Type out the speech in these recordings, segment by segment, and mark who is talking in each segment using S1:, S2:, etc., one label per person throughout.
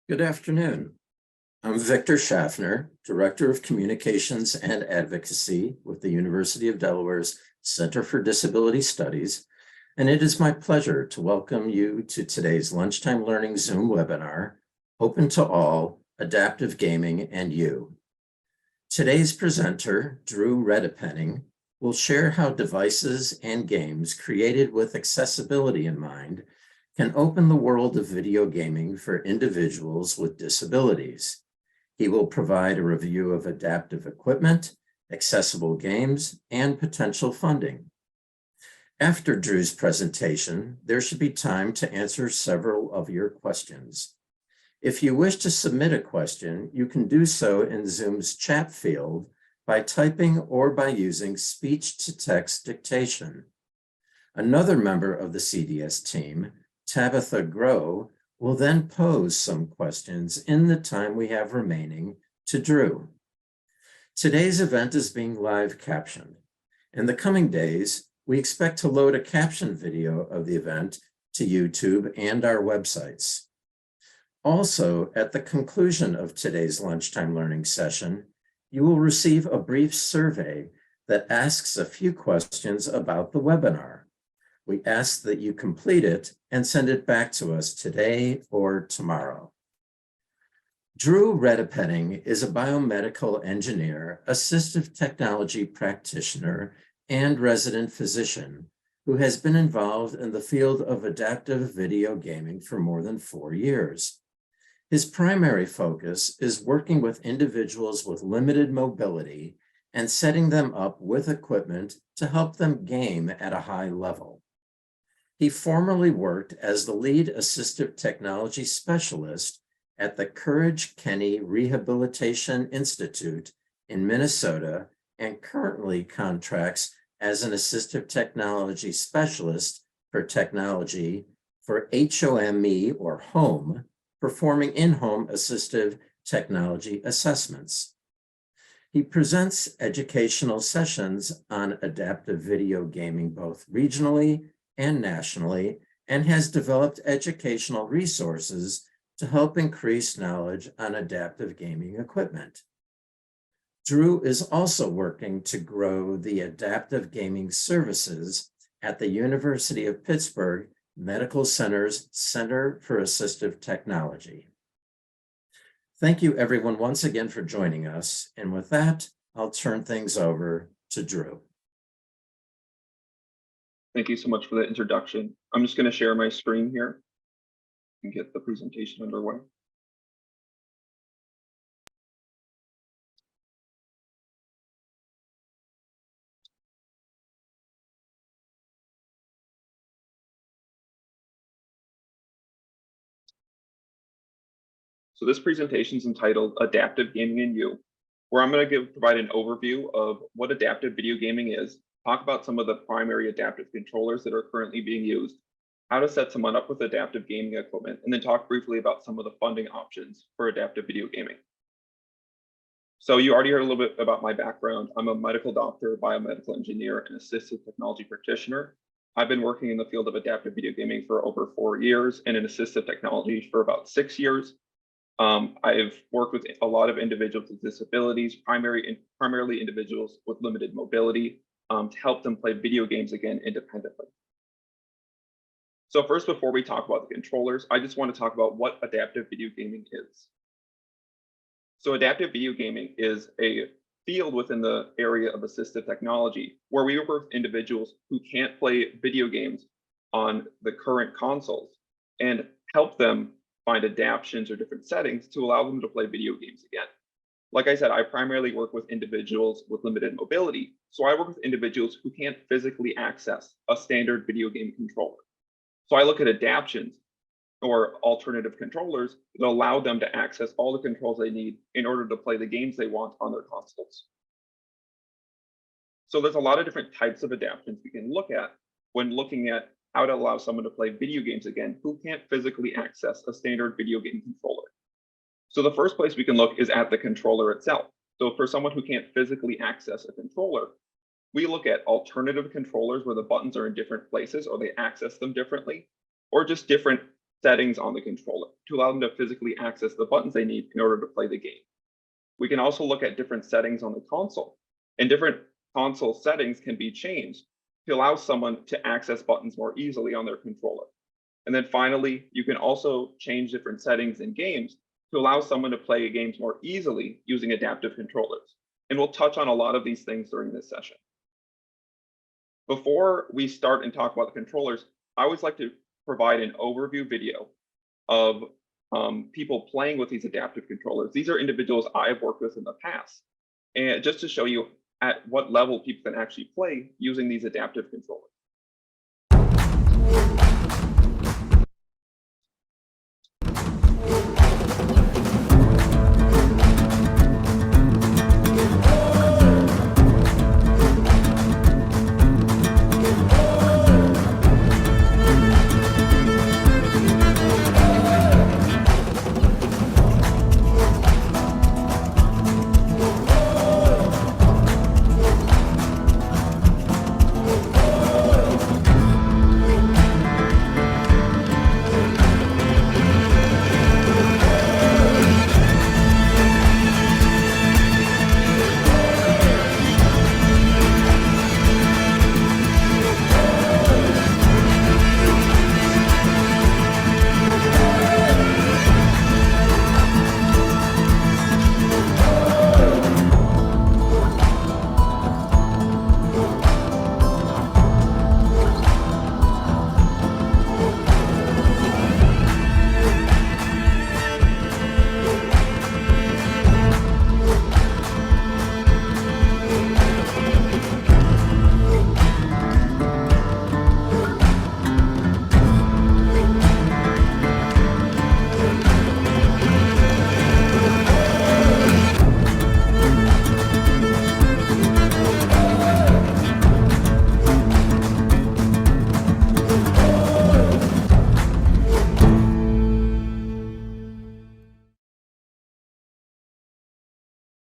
S1: Good afternoon. I'm Victor Schaffner, Director of Communications and Advocacy with the University of Delaware's Center for Disability Studies, and it is my pleasure to welcome you to today's Lunchtime Learning Zoom webinar, Open to All, Adaptive Gaming and You. Today's presenter, Drew Redepenning, will share how devices and games created with accessibility in mind can open the world of video gaming for individuals with disabilities. He will provide a review of adaptive equipment, accessible games, and potential funding. After Drew's presentation, there should be time to answer several of your questions. If you wish to submit a question, you can do so in Zoom's chat field by typing or by using speech-to-text dictation. Another member of the CDS team, Tabitha Grow, will then pose some questions in the time we have remaining to Drew. Today's event is being live captioned. In the coming days, we expect to load a caption video of the event to YouTube and our websites. Also, at the conclusion of today's lunchtime learning session, you will receive a brief survey that asks a few questions about the webinar. We ask that you complete it and send it back to us today or tomorrow. Drew Redepenning is a biomedical engineer, assistive technology practitioner, and resident physician who has been involved in the field of adaptive video gaming for more than 4 years. His primary focus is working with individuals with limited mobility and setting them up with equipment to help them game at a high level. He formerly worked as the lead assistive technology specialist at the Courage Kenny Rehabilitation Institute in Minnesota and currently contracts as an assistive technology specialist for technology for HOME or HOME, performing in-home assistive technology assessments. He presents educational sessions on adaptive video gaming both regionally and nationally, and has developed educational resources to help increase knowledge on adaptive gaming equipment. Drew is also working to grow the adaptive gaming services at the University of Pittsburgh Medical Center's Center for Assistive Technology. Thank you everyone once again for joining us. And with that, I'll turn things over to Drew.
S2: Thank you so much for the introduction. I'm just going to share my screen here and get the presentation underway. So this presentation is entitled Adaptive Gaming and You, where I'm going to provide an overview of what adaptive video gaming is, talk about some of the primary adaptive controllers that are currently being used, how to set someone up with adaptive gaming equipment, and then talk briefly about some of the funding options for adaptive video gaming. So you already heard a little bit about my background. I'm a medical doctor, biomedical engineer, and assistive technology practitioner. I've been working in the field of adaptive video gaming for over 4 years and in assistive technology for about 6 years. I've worked with a lot of individuals with disabilities, primarily individuals with limited mobility, to help them play video games again independently. So first, before we talk about the controllers, I just want to talk about what adaptive video gaming is. So adaptive video gaming is a field within the area of assistive technology where we work with individuals who can't play video games on the current consoles and help them find adaptions or different settings to allow them to play video games again. Like I said, I primarily work with individuals with limited mobility. So I work with individuals who can't physically access a standard video game controller. So I look at adaptions or alternative controllers that allow them to access all the controls they need in order to play the games they want on their consoles. So there's a lot of different types of adaptions we can look at when looking at how to allow someone to play video games again who can't physically access a standard video game controller. So the first place we can look is at the controller itself. So for someone who can't physically access a controller, we look at alternative controllers where the buttons are in different places or they access them differently, or just different settings on the controller to allow them to physically access the buttons they need in order to play the game. We can also look at different settings on the console, and different console settings can be changed to allow someone to access buttons more easily on their controller. And then finally, you can also change different settings in games to allow someone to play games more easily using adaptive controllers. And we'll touch on a lot of these things during this session. Before we start and talk about the controllers, I always like to provide an overview video of people playing with these adaptive controllers. These are individuals I've worked with in the past, and just to show you at what level people can actually play using these adaptive controllers.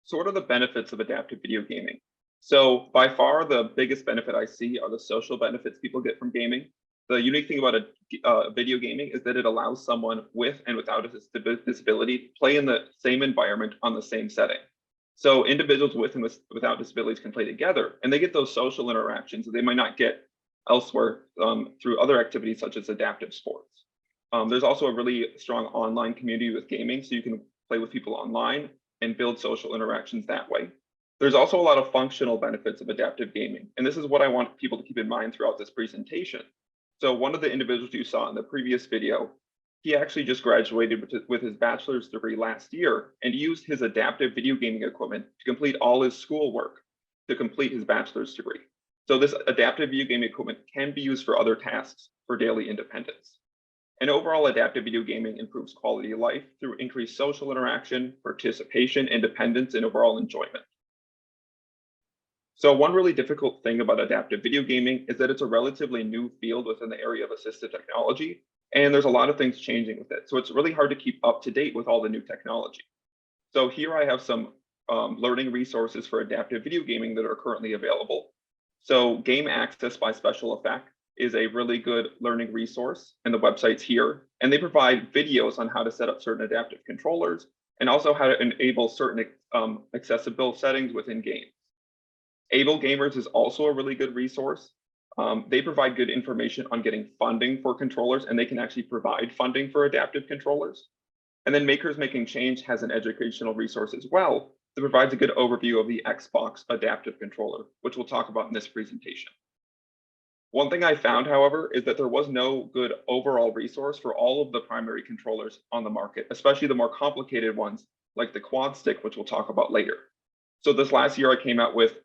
S2: So what are the benefits of adaptive video gaming? So by far, the biggest benefit I see are the social benefits people get from gaming. The unique thing about video gaming is that it allows someone with and without a disability to play in the same environment on the same setting. So individuals with and without disabilities can play together, and they get those social interactions that they might not get elsewhere through other activities such as adaptive sports. There's also a really strong online community with gaming, so you can play with people online and build social interactions that way. There's also a lot of functional benefits of adaptive gaming, and this is what I want people to keep in mind throughout this presentation. So one of the individuals you saw in the previous video, he actually just graduated with his bachelor's degree last year and used his adaptive video gaming equipment to complete all his schoolwork to complete his bachelor's degree. So this adaptive video gaming equipment can be used for other tasks for daily independence. And overall, adaptive video gaming improves quality of life through increased social interaction, participation, independence, and overall enjoyment. So one really difficult thing about adaptive video gaming is that it's a relatively new field within the area of assistive technology, and there's a lot of things changing with it. So it's really hard to keep up to date with all the new technology. So here I have some learning resources for adaptive video gaming that are currently available. So Game Access by Special Effect is a really good learning resource, and the website's here. And they provide videos on how to set up certain adaptive controllers and also how to enable certain accessible settings within games. Able Gamers is also a really good resource. They provide good information on getting funding for controllers, and they can actually provide funding for adaptive controllers. And then Makers Making Change has an educational resource as well that provides a good overview of the Xbox adaptive controller, which we'll talk about in this presentation. One thing I found, however, is that there was no good overall resource for all of the primary controllers on the market, especially the more complicated ones like the Quad Stick, which we'll talk about later. So this last year, I came out with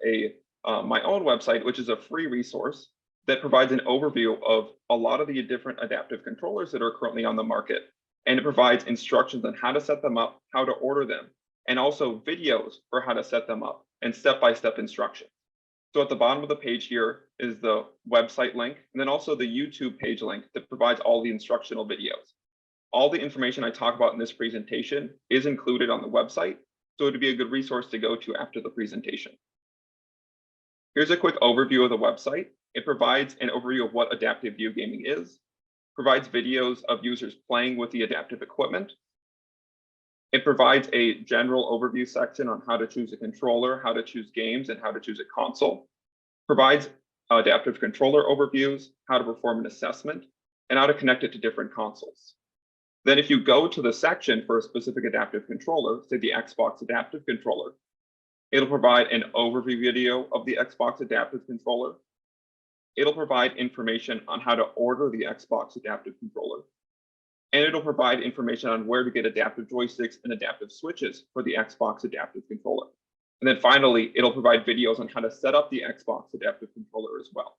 S2: my own website, which is a free resource that provides an overview of a lot of the different adaptive controllers that are currently on the market. And it provides instructions on how to set them up, how to order them, and also videos for how to set them up and step-by-step instructions. So at the bottom of the page here is the website link, and then also the YouTube page link that provides all the instructional videos. All the information I talk about in this presentation is included on the website, so it would be a good resource to go to after the presentation. Here's a quick overview of the website. It provides an overview of what adaptive video gaming is, provides videos of users playing with the adaptive equipment. It provides a general overview section on how to choose a controller, how to choose games, and how to choose a console. Provides adaptive controller overviews, how to perform an assessment, and how to connect it to different consoles. Then if you go to the section for a specific adaptive controller, say the Xbox adaptive controller, it'll provide an overview video of the Xbox adaptive controller. It'll provide information on how to order the Xbox adaptive controller. And it'll provide information on where to get adaptive joysticks and adaptive switches for the Xbox adaptive controller. And then finally, it'll provide videos on how to set up the Xbox adaptive controller as well.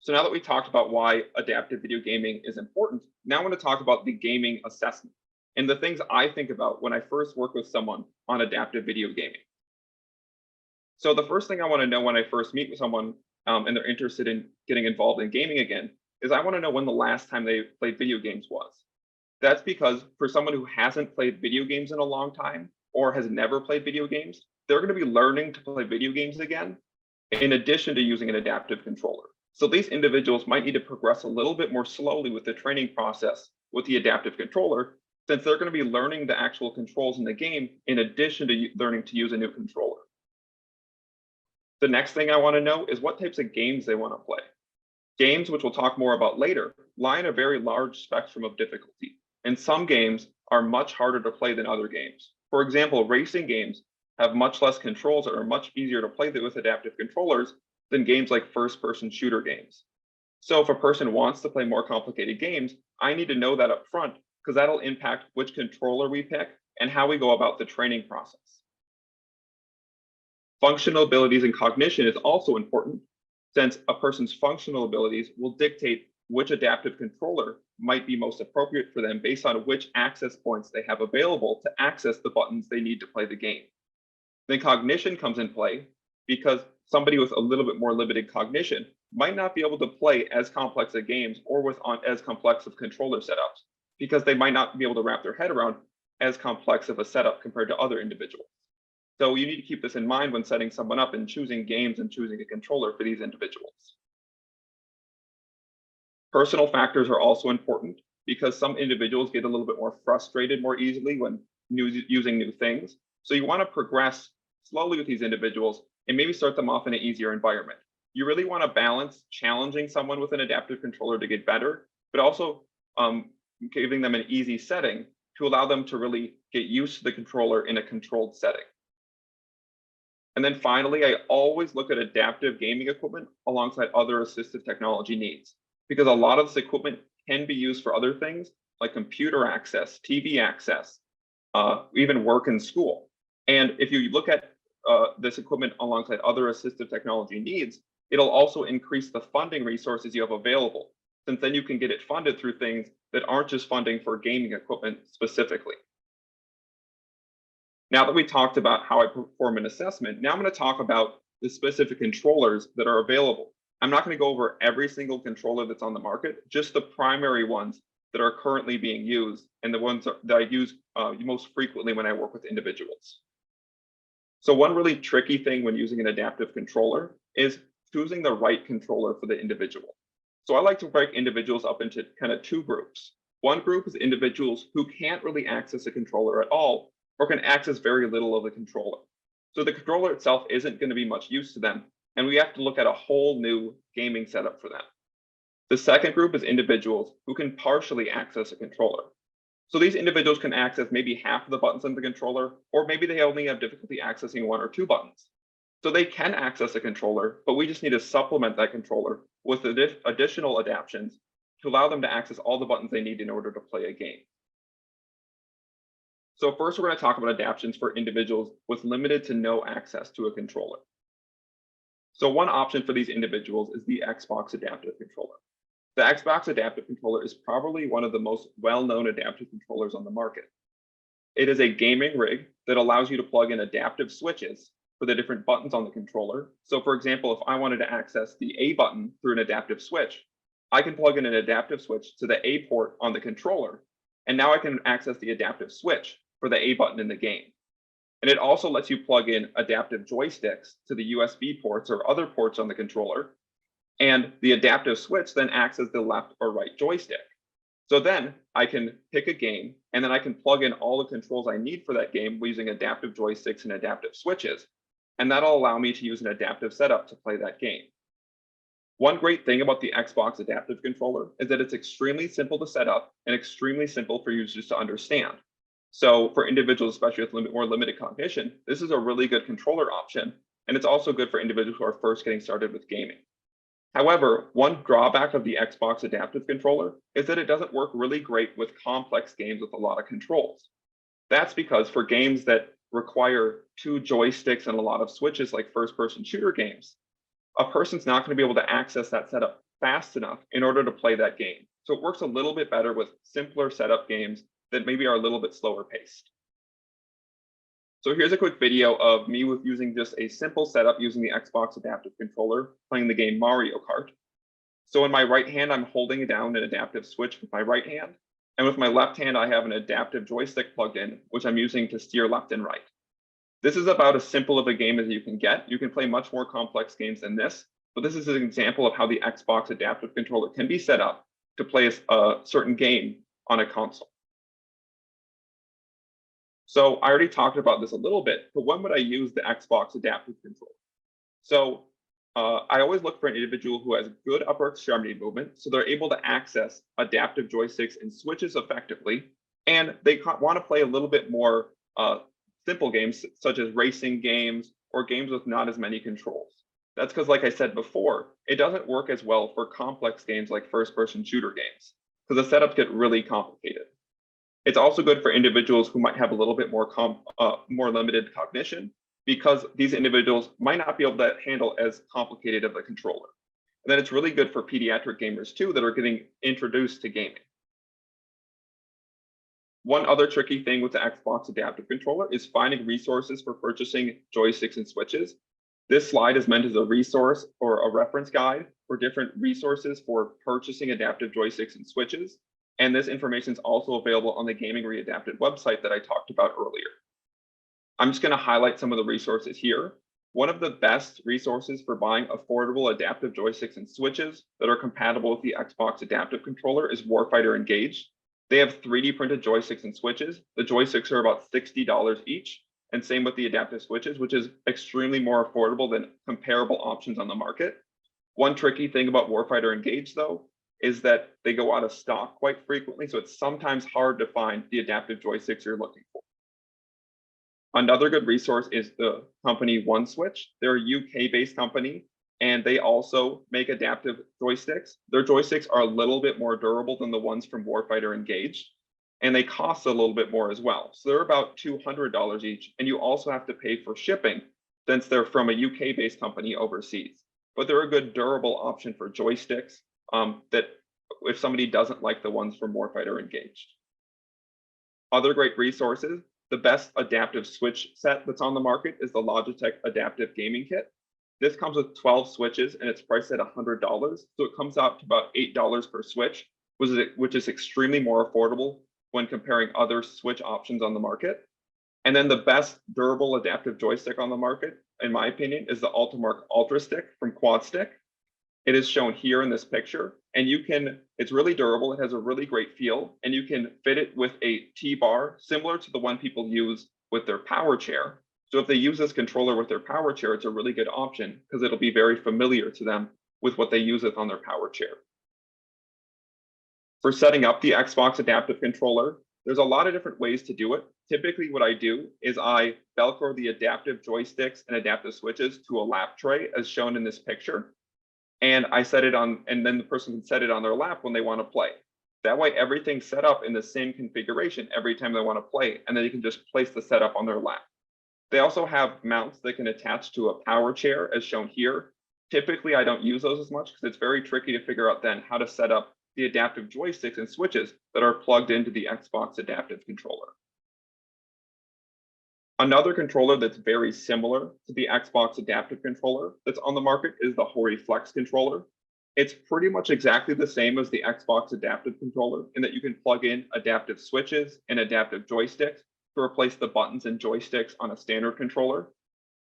S2: So now that we talked about why adaptive video gaming is important, now I want to talk about the gaming assessment and the things I think about when I first work with someone on adaptive video gaming. So the first thing I want to know when I first meet with someone and they're interested in getting involved in gaming again is I want to know when the last time they played video games was. That's because for someone who hasn't played video games in a long time or has never played video games, they're going to be learning to play video games again in addition to using an adaptive controller. So these individuals might need to progress a little bit more slowly with the training process with the adaptive controller, since they're going to be learning the actual controls in the game in addition to learning to use a new controller. The next thing I want to know is what types of games they want to play. Games, which we'll talk more about later, lie in a very large spectrum of difficulty, and some games are much harder to play than other games. For example, racing games have much less controls and are much easier to play with adaptive controllers than games like first-person shooter games. So if a person wants to play more complicated games, I need to know that up front because that'll impact which controller we pick and how we go about the training process. Functional abilities and cognition is also important, since a person's functional abilities will dictate which adaptive controller might be most appropriate for them based on which access points they have available to access the buttons they need to play the game. Then cognition comes in play because somebody with a little bit more limited cognition might not be able to play as complex of games or with as complex of controller setups because they might not be able to wrap their head around as complex of a setup compared to other individuals. So you need to keep this in mind when setting someone up and choosing games and choosing a controller for these individuals. Personal factors are also important because some individuals get a little bit more frustrated more easily when using new things. So you want to progress slowly with these individuals and maybe start them off in an easier environment. You really want to balance challenging someone with an adaptive controller to get better, but also giving them an easy setting to allow them to really get used to the controller in a controlled setting. And then finally, I always look at adaptive gaming equipment alongside other assistive technology needs, because a lot of this equipment can be used for other things like computer access, TV access, even work in school. And if you look at this equipment alongside other assistive technology needs, it'll also increase the funding resources you have available, since then you can get it funded through things that aren't just funding for gaming equipment specifically. Now that we talked about how I perform an assessment, now I'm going to talk about the specific controllers that are available. I'm not going to go over every single controller that's on the market, just the primary ones that are currently being used and the ones that I use most frequently when I work with individuals. So one really tricky thing when using an adaptive controller is choosing the right controller for the individual. So I like to break individuals up into kind of two groups. One group is individuals who can't really access a controller at all or can access very little of the controller. So the controller itself isn't going to be much use to them, and we have to look at a whole new gaming setup for them. The second group is individuals who can partially access a controller. So these individuals can access maybe half of the buttons on the controller, or maybe they only have difficulty accessing one or two buttons. So they can access a controller, but we just need to supplement that controller with additional adaptions to allow them to access all the buttons they need in order to play a game. So first, we're going to talk about adaptions for individuals with limited to no access to a controller. So one option for these individuals is the Xbox adaptive controller. The Xbox adaptive controller is probably one of the most well-known adaptive controllers on the market. It is a gaming rig that allows you to plug in adaptive switches for the different buttons on the controller. So for example, if I wanted to access the A button through an adaptive switch, I can plug in an adaptive switch to the A port on the controller, and now I can access the adaptive switch for the A button in the game. And it also lets you plug in adaptive joysticks to the USB ports or other ports on the controller And the adaptive switch then acts as the left or right joystick. So then I can pick a game, and then I can plug in all the controls I need for that game using adaptive joysticks and adaptive switches. And that'll allow me to use an adaptive setup to play that game. One great thing about the Xbox Adaptive Controller is that it's extremely simple to set up and extremely simple for users to understand. So for individuals, especially with more limited cognition, this is a really good controller option. And it's also good for individuals who are first getting started with gaming. However, one drawback of the Xbox Adaptive Controller is that it doesn't work really great with complex games with a lot of controls. That's because for games that require 2 joysticks and a lot of switches like first-person shooter games, a person's not going to be able to access that setup fast enough in order to play that game. So it works a little bit better with simpler setup games that maybe are a little bit slower paced. So here's a quick video of me with using just a simple setup using the Xbox Adaptive Controller, playing the game Mario Kart. So in my right hand, I'm holding down an adaptive switch with my right hand. And with my left hand, I have an adaptive joystick plugged in, which I'm using to steer left and right. This is about as simple of a game as you can get. You can play much more complex games than this, but this is an example of how the Xbox Adaptive Controller can be set up to play a certain game on a console. So I already talked about this a little bit, but when would I use the Xbox Adaptive Controller? So I always look for an individual who has good upper extremity movement, so they're able to access adaptive joysticks and switches effectively, and they want to play a little bit more simple games, such as racing games or games with not as many controls. That's because, like I said before, it doesn't work as well for complex games like first-person shooter games, because the setups get really complicated. It's also good for individuals who might have a little bit more limited cognition, because these individuals might not be able to handle as complicated of a controller. And then it's really good for pediatric gamers too that are getting introduced to gaming. One other tricky thing with the Xbox Adaptive Controller is finding resources for purchasing joysticks and switches. This slide is meant as a resource or a reference guide for different resources for purchasing adaptive joysticks and switches. And this information is also available on the Gaming Readapted website that I talked about earlier. I'm just going to highlight some of the resources here. One of the best resources for buying affordable adaptive joysticks and switches that are compatible with the Xbox Adaptive Controller is Warfighter Engage. They have 3D printed joysticks and switches. The joysticks are about $60 each, and same with the adaptive switches, which is extremely more affordable than comparable options on the market. One tricky thing about Warfighter Engage, though, is that they go out of stock quite frequently, so it's sometimes hard to find the adaptive joysticks you're looking for. Another good resource is the company OneSwitch. They're a UK-based company, and they also make adaptive joysticks. Their joysticks are a little bit more durable than the ones from Warfighter Engage, and they cost a little bit more as well. So they're about $200 each, and you also have to pay for shipping since they're from a UK-based company overseas. But they're a good durable option for joysticks that if somebody doesn't like the ones from Warfighter Engage. Other great resources, the best adaptive switch set that's on the market is the Logitech Adaptive Gaming Kit. This comes with 12 switches and it's priced at $100. So it comes out to about $8 per switch, which is extremely more affordable when comparing other switch options on the market. And then the best durable adaptive joystick on the market, in my opinion, is the Ultimark Ultra Stick from QuadStick. It is shown here in this picture, and it's really durable. It has a really great feel, and you can fit it with a T-bar similar to the one people use with their power chair. So if they use this controller with their power chair, it's a really good option because it'll be very familiar to them with what they use it on their power chair. For setting up the Xbox Adaptive Controller, there's a lot of different ways to do it. Typically what I do is I Velcro the adaptive joysticks and adaptive switches to a lap tray as shown in this picture. And I set it on, and then the person can set it on their lap when they want to play. That way everything's set up in the same configuration every time they want to play, and then you can just place the setup on their lap. They also have mounts that can attach to a power chair as shown here. Typically I don't use those as much because it's very tricky to figure out then how to set up the adaptive joysticks and switches that are plugged into the Xbox Adaptive Controller. Another controller that's very similar to the Xbox Adaptive Controller that's on the market is the Hori Flex controller. It's pretty much exactly the same as the Xbox Adaptive Controller in that you can plug in adaptive switches and adaptive joysticks to replace the buttons and joysticks on a standard controller.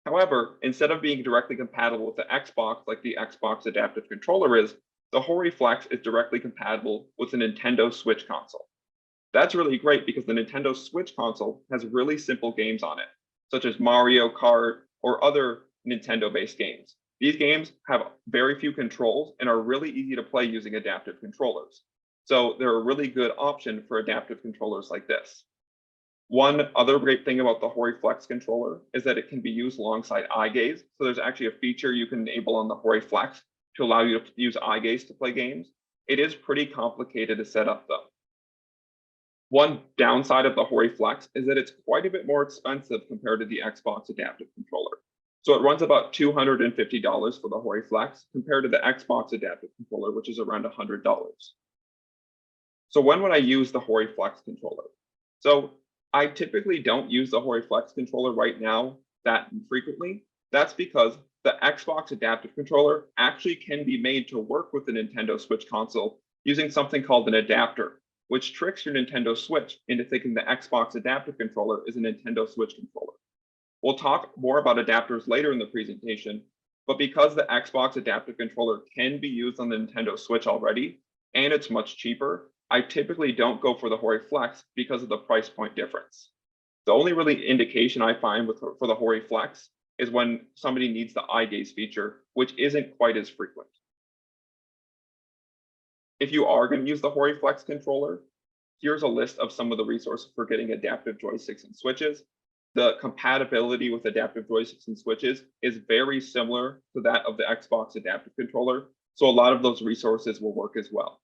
S2: However, instead of being directly compatible with the Xbox like the Xbox Adaptive Controller is, the Hori Flex is directly compatible with the Nintendo Switch console. That's really great because the Nintendo Switch console has really simple games on it, such as Mario Kart or other Nintendo-based games. These games have very few controls and are really easy to play using adaptive controllers. So they're a really good option for adaptive controllers like this. One other great thing about the Hori Flex controller is that it can be used alongside eye gaze. So there's actually a feature you can enable on the Hori Flex to allow you to use eye gaze to play games. It is pretty complicated to set up though. One downside of the Hori Flex is that it's quite a bit more expensive compared to the Xbox Adaptive Controller. So it runs about $250 for the Hori Flex compared to the Xbox Adaptive Controller, which is around $100. So when would I use the Hori Flex controller? So I typically don't use the Hori Flex controller right now that frequently. That's because the Xbox Adaptive Controller actually can be made to work with the Nintendo Switch console using something called an adapter, which tricks your Nintendo Switch into thinking the Xbox Adaptive Controller is a Nintendo Switch controller. We'll talk more about adapters later in the presentation, but because the Xbox Adaptive Controller can be used on the Nintendo Switch already, and it's much cheaper, I typically don't go for the Hori Flex because of the price point difference. The only really indication I find for the Hori Flex is when somebody needs the eye gaze feature, which isn't quite as frequent. If you are going to use the Hori Flex controller, here's a list of some of the resources for getting adaptive joysticks and switches. The compatibility with adaptive joysticks and switches is very similar to that of the Xbox Adaptive Controller, so a lot of those resources will work as well.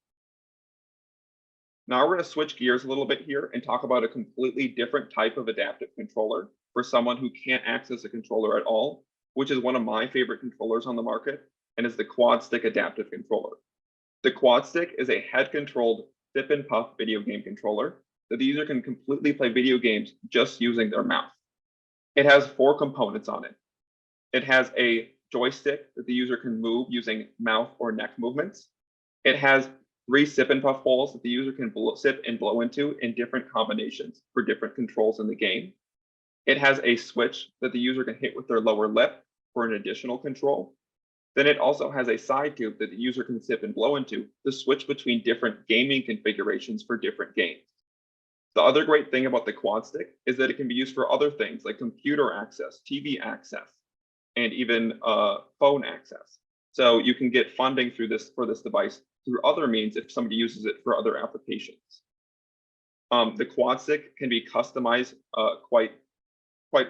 S2: Now we're going to switch gears a little bit here and talk about a completely different type of adaptive controller for someone who can't access a controller at all, which is one of my favorite controllers on the market, and is the Quad Stick Adaptive Controller. The Quad Stick is a head-controlled sip and puff video game controller that the user can completely play video games just using their mouth. It has 4 components on it. It has a joystick that the user can move using mouth or neck movements. It has 3 sip and puff bowls that the user can sip and blow into in different combinations for different controls in the game. It has a switch that the user can hit with their lower lip for an additional control. Then it also has a side tube that the user can sip and blow into to switch between different gaming configurations for different games. The other great thing about the Quad Stick is that it can be used for other things like computer access, TV access, and even phone access. So you can get funding for this device through other means if somebody uses it for other applications. The Quad Stick can be customized quite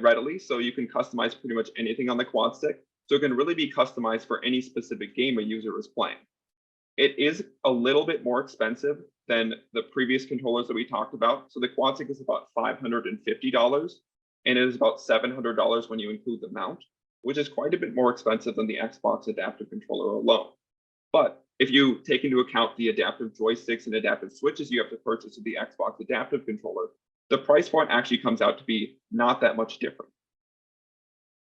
S2: readily, so you can customize pretty much anything on the Quad Stick. So it can really be customized for any specific game a user is playing. It is a little bit more expensive than the previous controllers that we talked about. So the Quad Stick is about $550, and it is about $700 when you include the mount, which is quite a bit more expensive than the Xbox Adaptive Controller alone. But if you take into account the adaptive joysticks and adaptive switches you have to purchase with the Xbox Adaptive Controller, the price point actually comes out to be not that much different.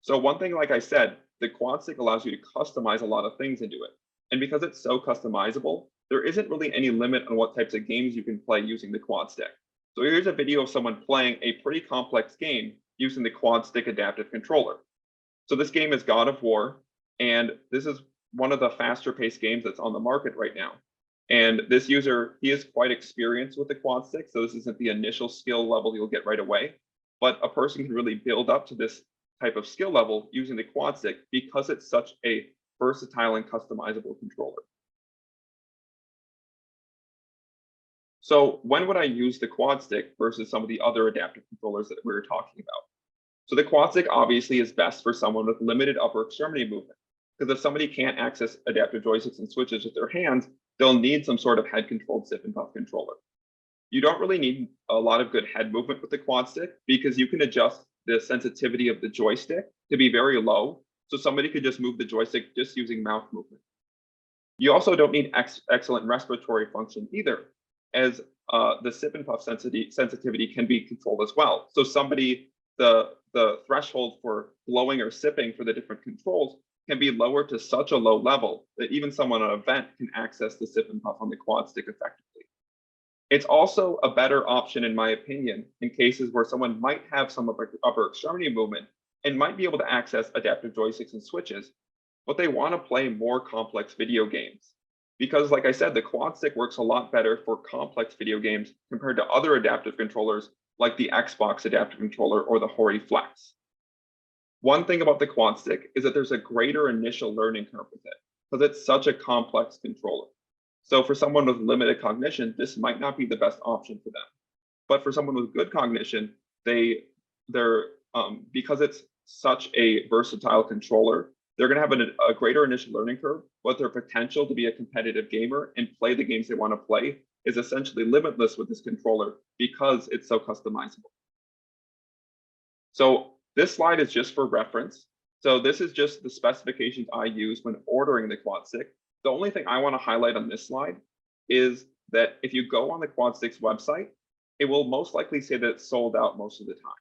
S2: So one thing, like I said, the Quad Stick allows you to customize a lot of things into it. And because it's so customizable, there isn't really any limit on what types of games you can play using the Quad Stick. So here's a video of someone playing a pretty complex game using the Quad Stick Adaptive Controller. So this game is God of War, and this is one of the faster paced games that's on the market right now. And this user, he is quite experienced with the Quad Stick, so this isn't the initial skill level you'll get right away, but a person can really build up to this type of skill level using the Quad Stick because it's such a versatile and customizable controller. So when would I use the Quad Stick versus some of the other adaptive controllers that we were talking about? So the Quad Stick obviously is best for someone with limited upper extremity movement, because if somebody can't access adaptive joysticks and switches with their hands, they'll need some sort of head-controlled sip and puff controller. You don't really need a lot of good head movement with the Quad Stick because you can adjust the sensitivity of the joystick to be very low, so somebody could just move the joystick just using mouth movement. You also don't need excellent respiratory function either, as the sip and puff sensitivity can be controlled as well. So the threshold for blowing or sipping for the different controls can be lowered to such a low level that even someone on a vent can access the sip and puff on the Quad Stick effectively. It's also a better option, in my opinion, in cases where someone might have some upper extremity movement, and might be able to access adaptive joysticks and switches, but they want to play more complex video games. Because like I said, the quad stick works a lot better for complex video games compared to other adaptive controllers like the Xbox adaptive controller or the Hori Flex. One thing about the quad stick is that there's a greater initial learning curve with it because it's such a complex controller. So for someone with limited cognition, this might not be the best option for them. But for someone with good cognition, they're because it's such a versatile controller, they're going to have a greater initial learning curve, but their potential to be a competitive gamer and play the games they want to play is essentially limitless with this controller because it's so customizable. So this slide is just for reference. So this is just the specifications I use when ordering the quad stick. The only thing I want to highlight on this slide is that if you go on the quad stick's website, it will most likely say that it's sold out most of the time.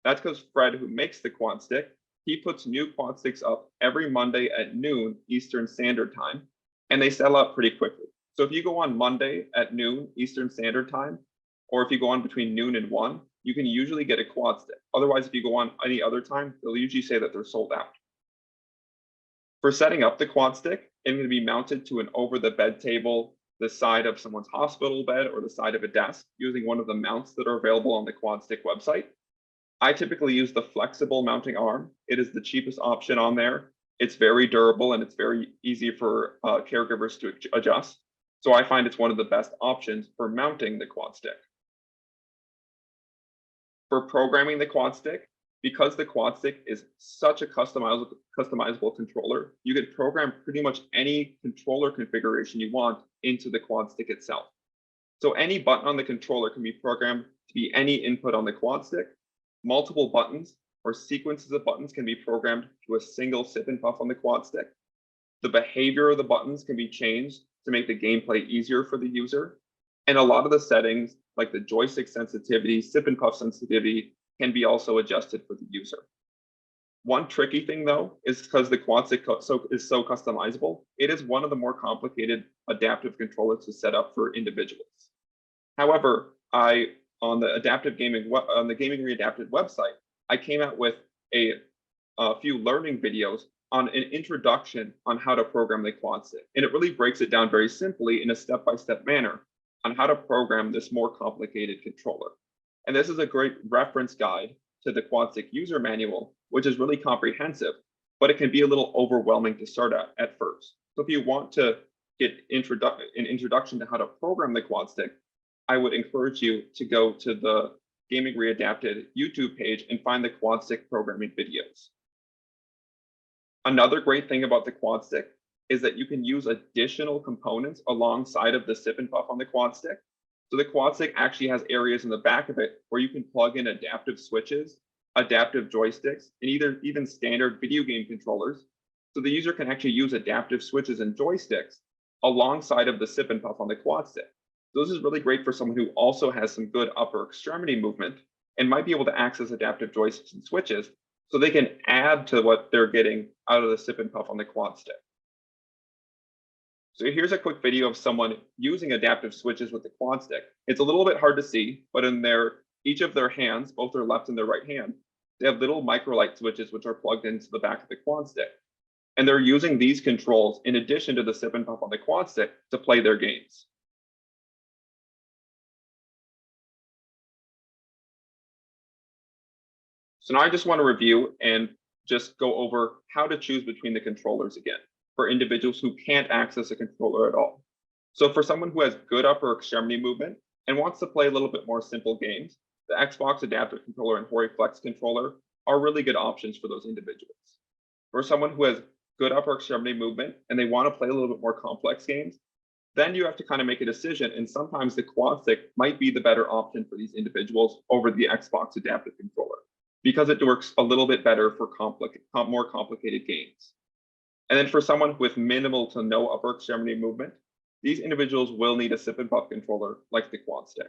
S2: That's because Fred, who makes the quad stick, he puts new quad sticks up every Monday at noon Eastern Standard Time, and they sell out pretty quickly. So if you go on Monday at noon Eastern Standard Time, or if you go on between noon and 1, you can usually get a quad stick. Otherwise, if you go on any other time, they'll usually say that they're sold out. For setting up the quad stick, it's going to be mounted to an over-the-bed table, the side of someone's hospital bed, or the side of a desk, using one of the mounts that are available on the quad stick website. I typically use the flexible mounting arm. It is the cheapest option on there. It's very durable and it's very easy for caregivers to adjust. So I find it's one of the best options for mounting the quad stick. For programming the quad stick, because the quad stick is such a customizable controller, you can program pretty much any controller configuration you want into the quad stick itself. So any button on the controller can be programmed to be any input on the quad stick. Multiple buttons or sequences of buttons can be programmed to a single sip and puff on the quad stick. The behavior of the buttons can be changed to make the gameplay easier for the user. And a lot of the settings, like the joystick sensitivity, sip and puff sensitivity, can be also adjusted for the user. One tricky thing, though, is because the quad stick is so customizable, it is one of the more complicated adaptive controllers to set up for individuals. However, on the Gaming Readapted website, I came out with a few learning videos on an introduction on how to program the quad stick. And it really breaks it down very simply in a step-by-step manner on how to program this more complicated controller. And this is a great reference guide to the quad stick user manual, which is really comprehensive, but it can be a little overwhelming to start at first. So if you want to get an introduction to how to program the quad stick, I would encourage you to go to the Gaming Readapted YouTube page and find the quad stick programming videos. Another great thing about the quad stick is that you can use additional components alongside of the sip and puff on the quad stick. So the quad stick actually has areas in the back of it where you can plug in adaptive switches, adaptive joysticks, and even standard video game controllers. So the user can actually use adaptive switches and joysticks alongside of the sip and puff on the quad stick. So this is really great for someone who also has some good upper extremity movement and might be able to access adaptive joysticks and switches so they can add to what they're getting out of the sip and puff on the quad stick. So here's a quick video of someone using adaptive switches with the quad stick. It's a little bit hard to see, but in each of their hands, both their left and their right hand, they have little microlight switches which are plugged into the back of the quad stick. And they're using these controls in addition to the sip and puff on the quad stick to play their games. So now I just want to review and just go over how to choose between the controllers again for individuals who can't access a controller at all. So for someone who has good upper extremity movement and wants to play a little bit more simple games, the Xbox Adaptive Controller and Hori Flex Controller are really good options for those individuals. For someone who has good upper extremity movement and they want to play a little bit more complex games, then you have to kind of make a decision. And sometimes the quad stick might be the better option for these individuals over the Xbox Adaptive Controller because it works a little bit better for more complicated games. And then for someone with minimal to no upper extremity movement, these individuals will need a sip and puff controller like the quad stick.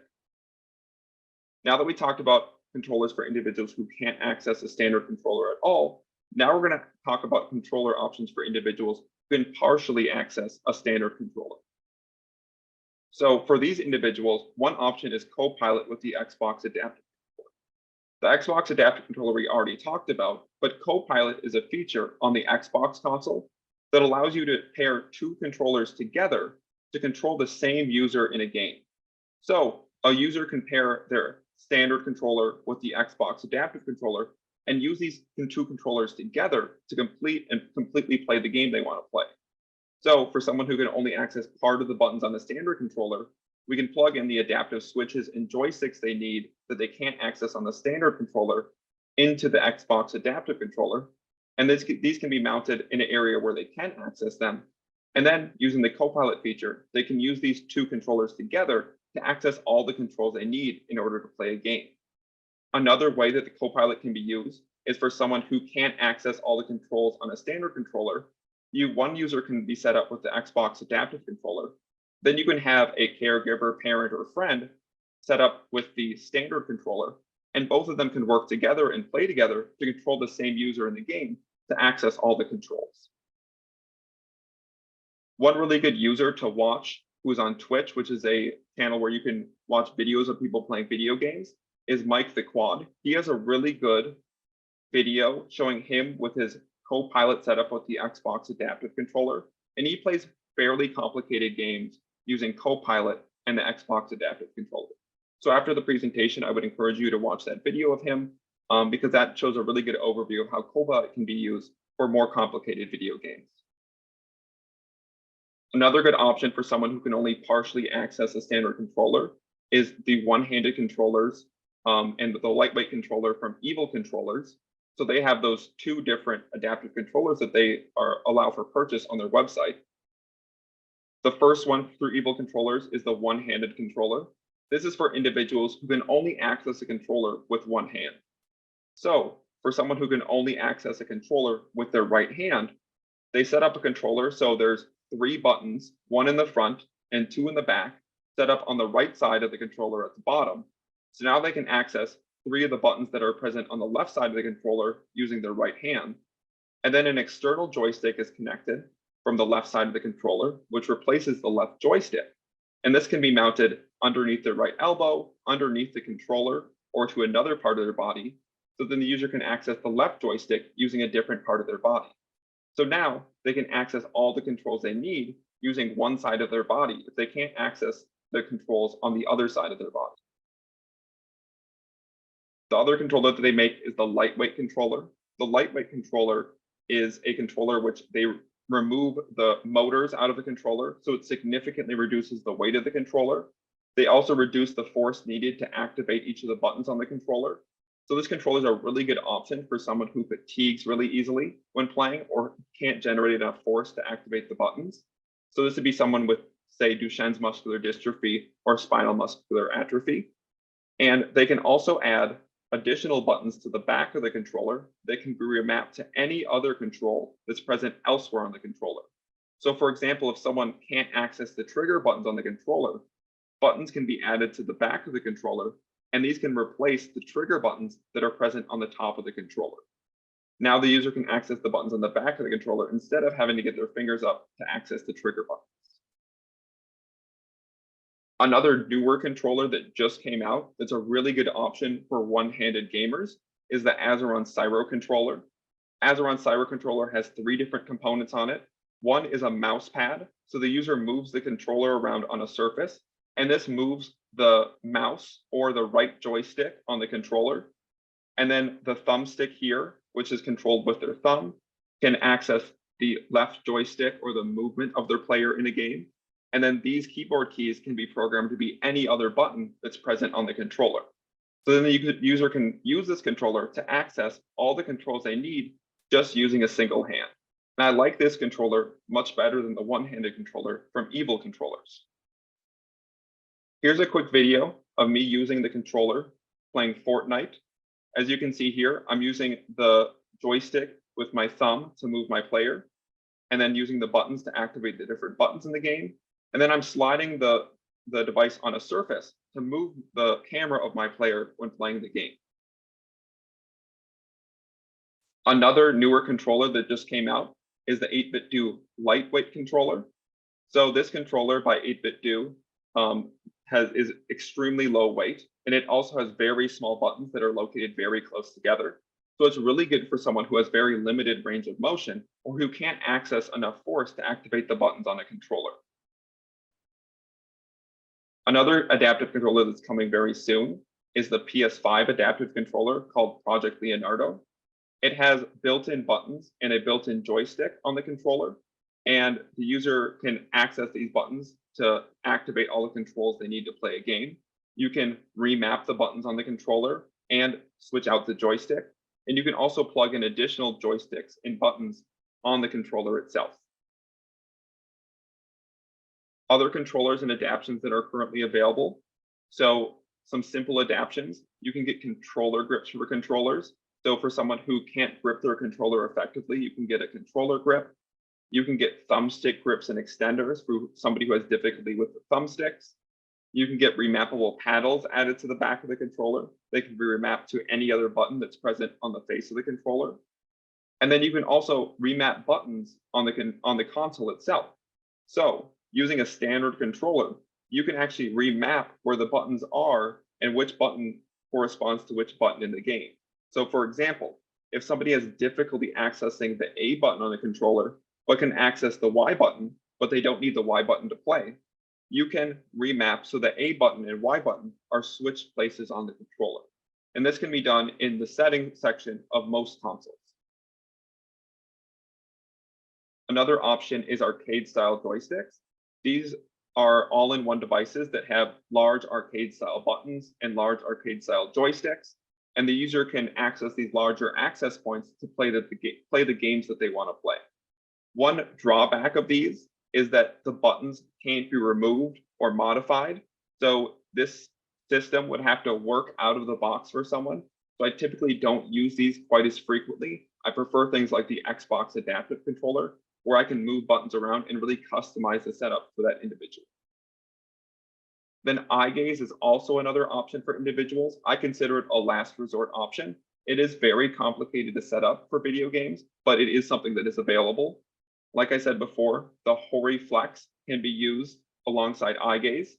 S2: Now that we talked about controllers for individuals who can't access a standard controller at all, now we're going to talk about controller options for individuals who can partially access a standard controller. So for these individuals, one option is co-pilot with the Xbox Adaptive Controller. The Xbox Adaptive Controller we already talked about, but Copilot is a feature on the Xbox console that allows you to pair two controllers together to control the same user in a game. So a user can pair their standard controller with the Xbox Adaptive Controller and use these two controllers together to completely play the game they want to play. So for someone who can only access part of the buttons on the standard controller, we can plug in the adaptive switches and joysticks they need that they can't access on the standard controller into the Xbox Adaptive Controller. And these can be mounted in an area where they can access them. And then using the Copilot feature, they can use these two controllers together to access all the controls they need in order to play a game. Another way that the Copilot can be used is for someone who can't access all the controls on a standard controller. One user can be set up with the Xbox Adaptive Controller. Then you can have a caregiver, parent, or friend set up with the standard controller, and both of them can work together and play together to control the same user in the game to access all the controls. One really good user to watch who is on Twitch, which is a channel where you can watch videos of people playing video games, is Mike the Quad. He has a really good video showing him with his Copilot setup with the Xbox Adaptive Controller, and he plays fairly complicated games using Copilot and the Xbox Adaptive Controller. So after the presentation, I would encourage you to watch that video of him because that shows a really good overview of how Copilot can be used for more complicated video games. Another good option for someone who can only partially access a standard controller is the one-handed controllers and the lightweight controller from Evil Controllers. So they have those two different adaptive controllers that they allow for purchase on their website. The first one through Evil Controllers is the one-handed controller. This is for individuals who can only access a controller with one hand. So for someone who can only access a controller with their right hand, they set up a controller so there's 3 buttons, 1 in the front and 2 in the back, set up on the right side of the controller at the bottom. So now they can access 3 of the buttons that are present on the left side of the controller using their right hand. And then an external joystick is connected from the left side of the controller, which replaces the left joystick. And this can be mounted underneath their right elbow, underneath the controller, or to another part of their body. So then the user can access the left joystick using a different part of their body. So now they can access all the controls they need using one side of their body if they can't access the controls on the other side of their body. The other controller that they make is the lightweight controller. The lightweight controller is a controller which they remove the motors out of the controller, so it significantly reduces the weight of the controller. They also reduce the force needed to activate each of the buttons on the controller. So this controller is a really good option for someone who fatigues really easily when playing or can't generate enough force to activate the buttons. So this would be someone with, say, Duchenne's muscular dystrophy or spinal muscular atrophy. And they can also add additional buttons to the back of the controller that can be remapped to any other control that's present elsewhere on the controller. So for example, if someone can't access the trigger buttons on the controller, buttons can be added to the back of the controller, and these can replace the trigger buttons that are present on the top of the controller. Now the user can access the buttons on the back of the controller instead of having to get their fingers up to access the trigger buttons. Another newer controller that just came out that's a really good option for one-handed gamers is the Azeron Cyro controller. Azeron Cyro controller has 3 different components on it. One is a mouse pad, so the user moves the controller around on a surface, and this moves the mouse or the right joystick on the controller. And then the thumbstick here, which is controlled with their thumb, can access the left joystick or the movement of their player in a game. And then these keyboard keys can be programmed to be any other button that's present on the controller. So then the user can use this controller to access all the controls they need just using a single hand. And I like this controller much better than the one-handed controller from Evil Controllers. Here's a quick video of me using the controller playing Fortnite. As you can see here, I'm using the joystick with my thumb to move my player, and then using the buttons to activate the different buttons in the game. And then I'm sliding the device on a surface to move the camera of my player when playing the game. Another newer controller that just came out is the 8BitDo lightweight controller. So this controller by 8BitDo is extremely low weight, and it also has very small buttons that are located very close together. So it's really good for someone who has very limited range of motion or who can't access enough force to activate the buttons on a controller. Another adaptive controller that's coming very soon is the PS5 adaptive controller called Project Leonardo. It has built-in buttons and a built-in joystick on the controller, and the user can access these buttons to activate all the controls they need to play a game. You can remap the buttons on the controller and switch out the joystick, and you can also plug in additional joysticks and buttons on the controller itself. Other controllers and adaptions that are currently available. So some simple adaptions, you can get controller grips for controllers. So for someone who can't grip their controller effectively, you can get a controller grip. You can get thumbstick grips and extenders for somebody who has difficulty with the thumbsticks. You can get remappable paddles added to the back of the controller. They can be remapped to any other button that's present on the face of the controller. And then you can also remap buttons on the console itself. So using a standard controller, you can actually remap where the buttons are and which button corresponds to which button in the game. So for example, if somebody has difficulty accessing the A button on the controller, but can access the Y button, but they don't need the Y button to play, you can remap so the A button and Y button are switched places on the controller. And this can be done in the settings section of most consoles. Another option is arcade-style joysticks. These are all-in-one devices that have large arcade-style buttons and large arcade-style joysticks, and the user can access these larger access points to play the games that they want to play. One drawback of these is that the buttons can't be removed or modified, so this system would have to work out of the box for someone. So I typically don't use these quite as frequently. I prefer things like the Xbox adaptive controller, where I can move buttons around and really customize the setup for that individual. Then eye gaze is also another option for individuals. I consider it a last resort option. It is very complicated to set up for video games, but it is something that is available. Like I said before, the Hori Flex can be used alongside eye gaze,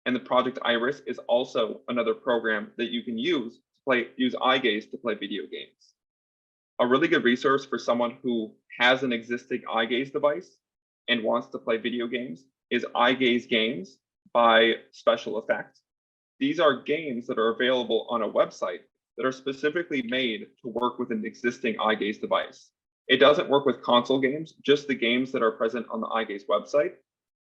S2: and the Project Iris is also another program that you can use eye gaze to play video games. A really good resource for someone who has an existing eye gaze device and wants to play video games is Eye Gaze Games by Special Effects. These are games that are available on a website that are specifically made to work with an existing eye gaze device. It doesn't work with console games, just the games that are present on the eye gaze website.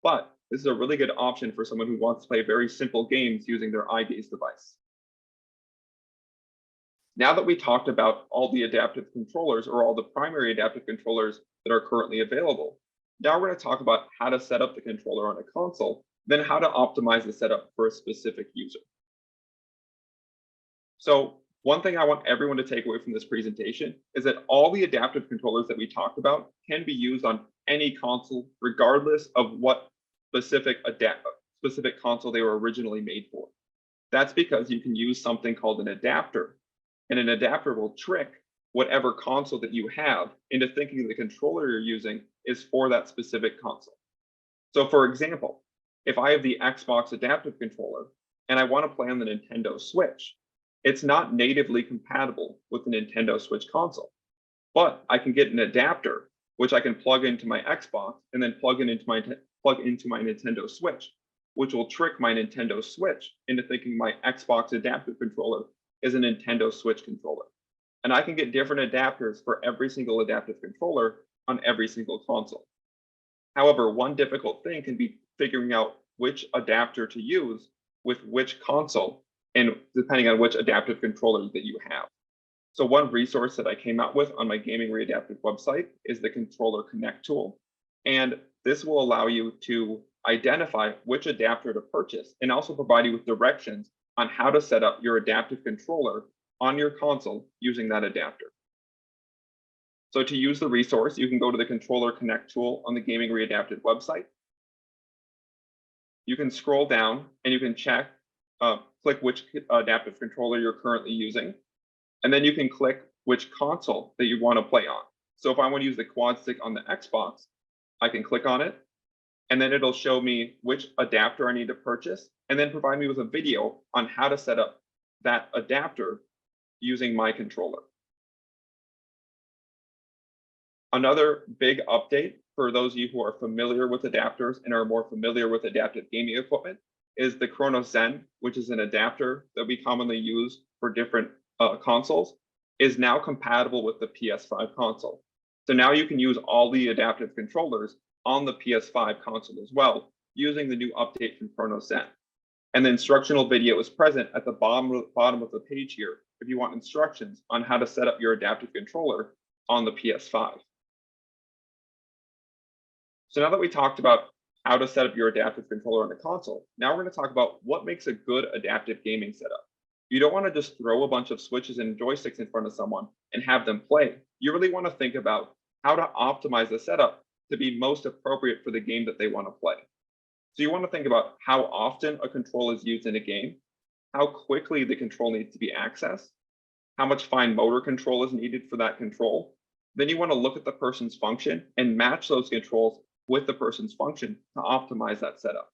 S2: But this is a really good option for someone who wants to play very simple games using their eye gaze device. Now that we talked about all the adaptive controllers or all the primary adaptive controllers that are currently available, now we're going to talk about how to set up the controller on a console, then how to optimize the setup for a specific user. So one thing I want everyone to take away from this presentation is that all the adaptive controllers that we talked about can be used on any console, regardless of what specific console they were originally made for. That's because you can use something called an adapter, and an adapter will trick whatever console that you have into thinking the controller you're using is for that specific console. So for example, if I have the Xbox adaptive controller and I want to play on the Nintendo Switch, it's not natively compatible with the Nintendo Switch console, but I can get an adapter, which I can plug into my Xbox and then plug into my Nintendo Switch, which will trick my Nintendo Switch into thinking my Xbox adaptive controller is a Nintendo Switch controller. And I can get different adapters for every single adaptive controller on every single console. However, one difficult thing can be figuring out which adapter to use with which console, and depending on which adaptive controller that you have. So one resource that I came out with on my Gaming Readaptive website is the Controller Connect tool. And this will allow you to identify which adapter to purchase and also provide you with directions on how to set up your adaptive controller on your console using that adapter. So to use the resource, you can go to the Controller Connect tool on the Gaming Readaptive website. You can scroll down and you can click which adaptive controller you're currently using. And then you can click which console that you want to play on. So if I want to use the quad stick on the Xbox, I can click on it, and then it'll show me which adapter I need to purchase and then provide me with a video on how to set up that adapter using my controller. Another big update for those of you who are familiar with adapters and are more familiar with adaptive gaming equipment is the Chronos Zen, which is an adapter that we commonly use for different consoles, is now compatible with the PS5 console. So now you can use all the adaptive controllers on the PS5 console as well, using the new update from Chronos Zen. And the instructional video is present at the bottom of the page here if you want instructions on how to set up your adaptive controller on the PS5. So now that we talked about how to set up your adaptive controller on the console, now we're going to talk about what makes a good adaptive gaming setup. You don't want to just throw a bunch of switches and joysticks in front of someone and have them play. You really want to think about how to optimize the setup to be most appropriate for the game that they want to play. So you want to think about how often a control is used in a game, how quickly the control needs to be accessed, how much fine motor control is needed for that control. Then you want to look at the person's function and match those controls with the person's function to optimize that setup.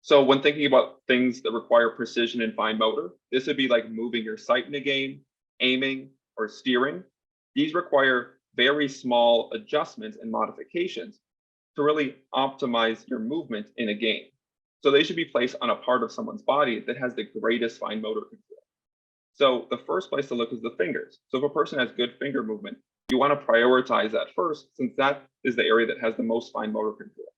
S2: So when thinking about things that require precision and fine motor, this would be like moving your sight in a game, aiming, or steering. These require very small adjustments and modifications to really optimize your movement in a game. So they should be placed on a part of someone's body that has the greatest fine motor control. So the first place to look is the fingers. So if a person has good finger movement, you want to prioritize that first, since that is the area that has the most fine motor control.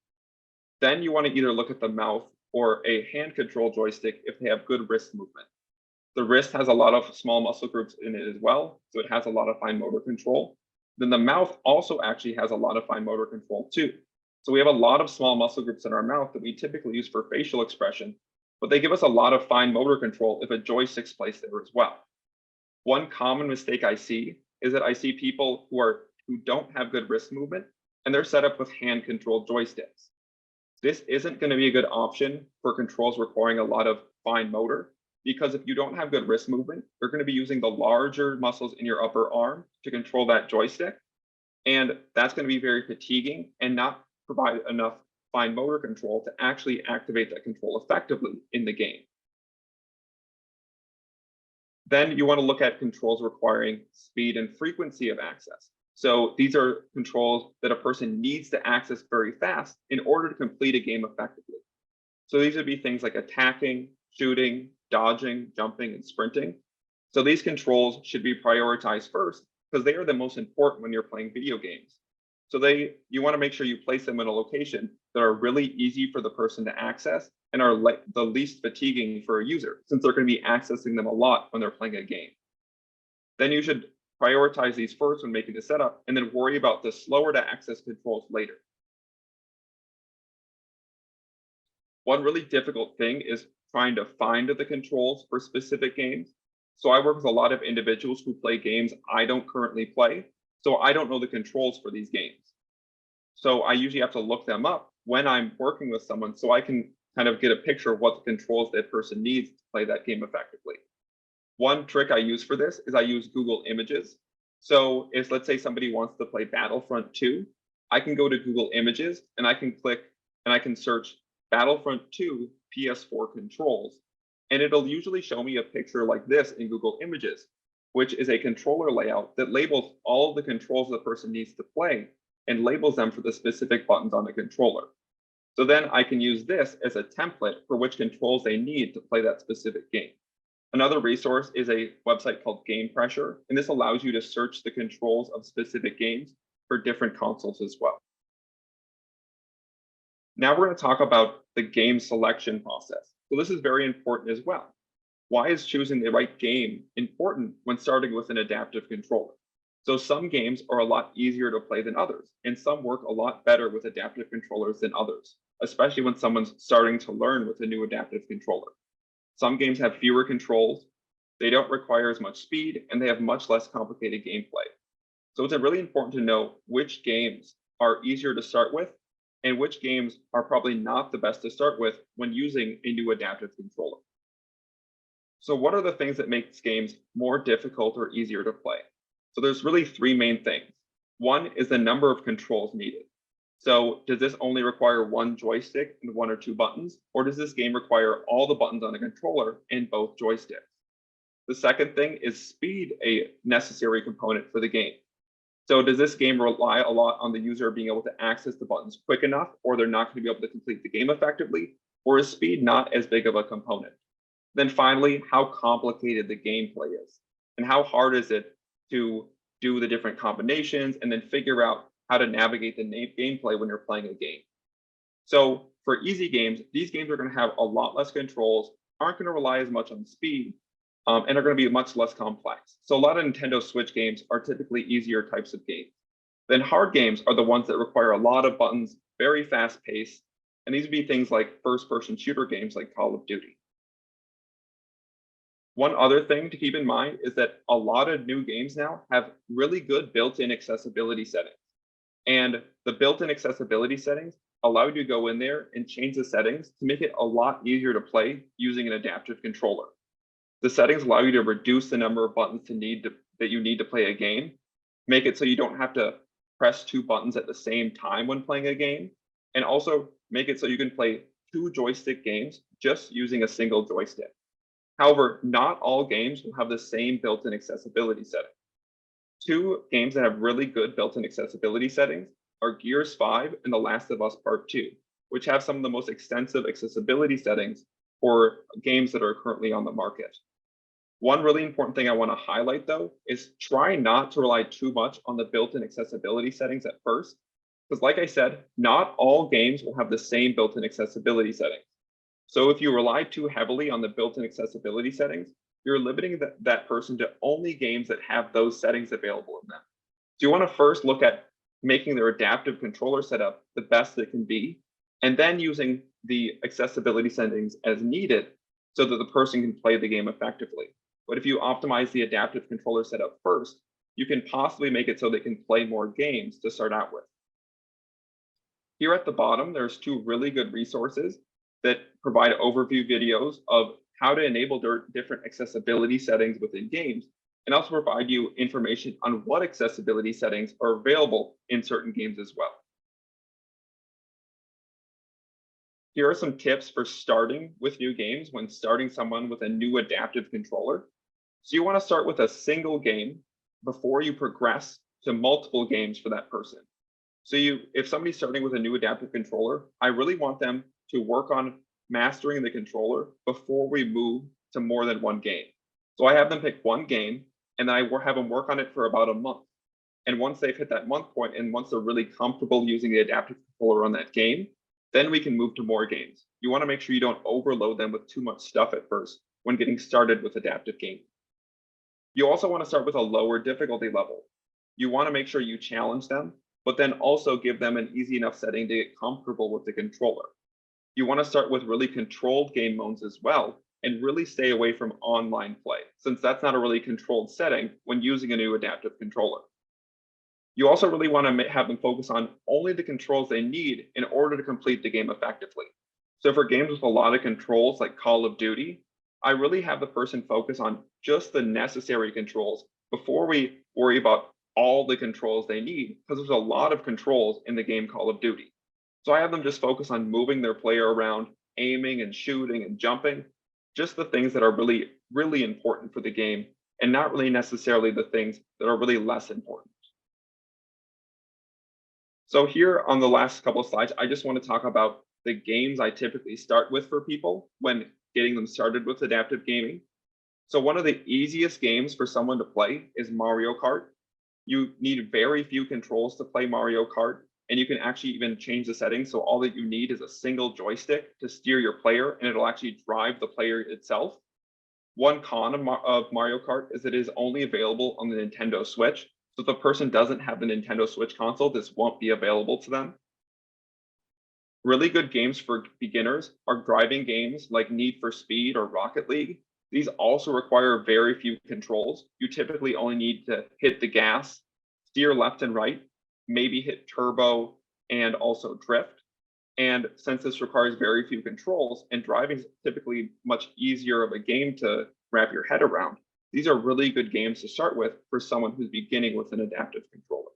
S2: Then you want to either look at the mouth or a hand control joystick if they have good wrist movement. The wrist has a lot of small muscle groups in it as well, so it has a lot of fine motor control. Then the mouth also actually has a lot of fine motor control too. So we have a lot of small muscle groups in our mouth that we typically use for facial expression, but they give us a lot of fine motor control if a joystick's placed there as well. One common mistake I see is that I see people who don't have good wrist movement and they're set up with hand controlled joysticks. This isn't going to be a good option for controls requiring a lot of fine motor, because if you don't have good wrist movement, you're going to be using the larger muscles in your upper arm to control that joystick. And that's going to be very fatiguing and not provide enough fine motor control to actually activate that control effectively in the game. Then you want to look at controls requiring speed and frequency of access. So these are controls that a person needs to access very fast in order to complete a game effectively. So these would be things like attacking, shooting, dodging, jumping, and sprinting. So these controls should be prioritized first because they are the most important when you're playing video games. So you want to make sure you place them in a location that are really easy for the person to access and are the least fatiguing for a user, since they're going to be accessing them a lot when they're playing a game. Then you should prioritize these first when making the setup, and then worry about the slower to access controls later. One really difficult thing is trying to find the controls for specific games. So I work with a lot of individuals who play games I don't currently play, so I don't know the controls for these games. So I usually have to look them up when I'm working with someone so I can kind of get a picture of what the controls that person needs to play that game effectively. One trick I use for this is I use Google Images. So if, let's say, somebody wants to play Battlefront 2, I can go to Google Images and I can click and I can search Battlefront 2 PS4 controls. And it'll usually show me a picture like this in Google Images, which is a controller layout that labels all of the controls the person needs to play and labels them for the specific buttons on the controller. So then I can use this as a template for which controls they need to play that specific game. Another resource is a website called Game Pressure, and this allows you to search the controls of specific games for different consoles as well. Now we're going to talk about the game selection process. So this is very important as well. Why is choosing the right game important when starting with an adaptive controller? So some games are a lot easier to play than others, and some work a lot better with adaptive controllers than others, especially when someone's starting to learn with a new adaptive controller. Some games have fewer controls, they don't require as much speed, and they have much less complicated gameplay. So it's really important to know which games are easier to start with and which games are probably not the best to start with when using a new adaptive controller. So what are the things that make games more difficult or easier to play? So there's really three main things. One is the number of controls needed. So does this only require one joystick and one or two buttons, or does this game require all the buttons on the controller and both joysticks? The second thing is speed a necessary component for the game? So does this game rely a lot on the user being able to access the buttons quick enough, or they're not going to be able to complete the game effectively, or is speed not as big of a component? Then finally, how complicated the gameplay is, and how hard is it to do the different combinations and then figure out how to navigate the gameplay when you're playing a game. So for easy games, these games are going to have a lot less controls, aren't going to rely as much on speed, and are going to be much less complex. So a lot of Nintendo Switch games are typically easier types of games. Then hard games are the ones that require a lot of buttons, very fast paced, and these would be things like first-person shooter games like Call of Duty. One other thing to keep in mind is that a lot of new games now have really good built-in accessibility settings. And the built-in accessibility settings allow you to go in there and change the settings to make it a lot easier to play using an adaptive controller. The settings allow you to reduce the number of buttons that you need to play a game, make it so you don't have to press two buttons at the same time when playing a game, and also make it so you can play two joystick games just using a single joystick. However, not all games will have the same built-in accessibility setting. Two games that have really good built-in accessibility settings are Gears 5 and The Last of Us Part 2, which have some of the most extensive accessibility settings for games that are currently on the market. One really important thing I want to highlight, though, is try not to rely too much on the built-in accessibility settings at first, because like I said, not all games will have the same built-in accessibility settings. So if you rely too heavily on the built-in accessibility settings, you're limiting that person to only games that have those settings available in them. So you want to first look at making their adaptive controller setup the best it can be, and then using the accessibility settings as needed so that the person can play the game effectively. But if you optimize the adaptive controller setup first, you can possibly make it so they can play more games to start out with. Here at the bottom, there's two really good resources that provide overview videos of how to enable different accessibility settings within games, and also provide you information on what accessibility settings are available in certain games as well. Here are some tips for starting with new games when starting someone with a new adaptive controller. So you want to start with a single game before you progress to multiple games for that person. So if somebody's starting with a new adaptive controller, I really want them to work on mastering the controller before we move to more than one game. So I have them pick one game, and then I have them work on it for about a month. And once they've hit that month point, and once they're really comfortable using the adaptive controller on that game, then we can move to more games. You want to make sure you don't overload them with too much stuff at first when getting started with adaptive gaming. You also want to start with a lower difficulty level. You want to make sure you challenge them, but then also give them an easy enough setting to get comfortable with the controller. You want to start with really controlled game modes as well, and really stay away from online play, since that's not a really controlled setting when using a new adaptive controller. You also really want to have them focus on only the controls they need in order to complete the game effectively. So for games with a lot of controls like Call of Duty, I really have the person focus on just the necessary controls before we worry about all the controls they need, because there's a lot of controls in the game Call of Duty. So I have them just focus on moving their player around, aiming and shooting and jumping, just the things that are really, really important for the game, and not really necessarily the things that are really less important. So here on the last couple of slides, I just want to talk about the games I typically start with for people when getting them started with adaptive gaming. So one of the easiest games for someone to play is Mario Kart. You need very few controls to play Mario Kart, and you can actually even change the settings. So all that you need is a single joystick to steer your player, and it'll actually drive the player itself. One con of Mario Kart is it is only available on the Nintendo Switch. So if the person doesn't have the Nintendo Switch console, this won't be available to them. Really good games for beginners are driving games like Need for Speed or Rocket League. These also require very few controls. You typically only need to hit the gas, steer left and right, maybe hit turbo, and also drift. And since this requires very few controls and driving is typically much easier of a game to wrap your head around, these are really good games to start with for someone who's beginning with an adaptive controller.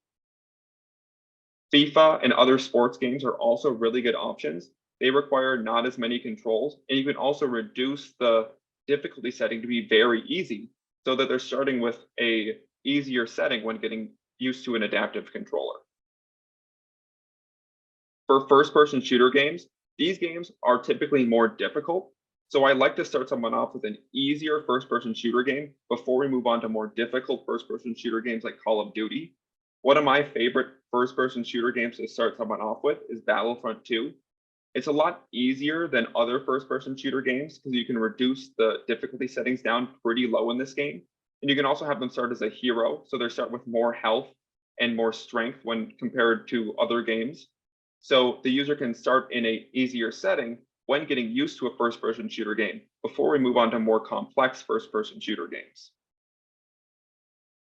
S2: FIFA and other sports games are also really good options. They require not as many controls, and you can also reduce the difficulty setting to be very easy so that they're starting with a easier setting when getting used to an adaptive controller. For first-person shooter games, these games are typically more difficult. So I like to start someone off with an easier first-person shooter game before we move on to more difficult first-person shooter games like Call of Duty. One of my favorite first-person shooter games to start someone off with is Battlefront 2. It's a lot easier than other first-person shooter games because you can reduce the difficulty settings down pretty low in this game. And you can also have them start as a hero, so they start with more health and more strength when compared to other games. So the user can start in a easier setting when getting used to a first-person shooter game before we move on to more complex first-person shooter games.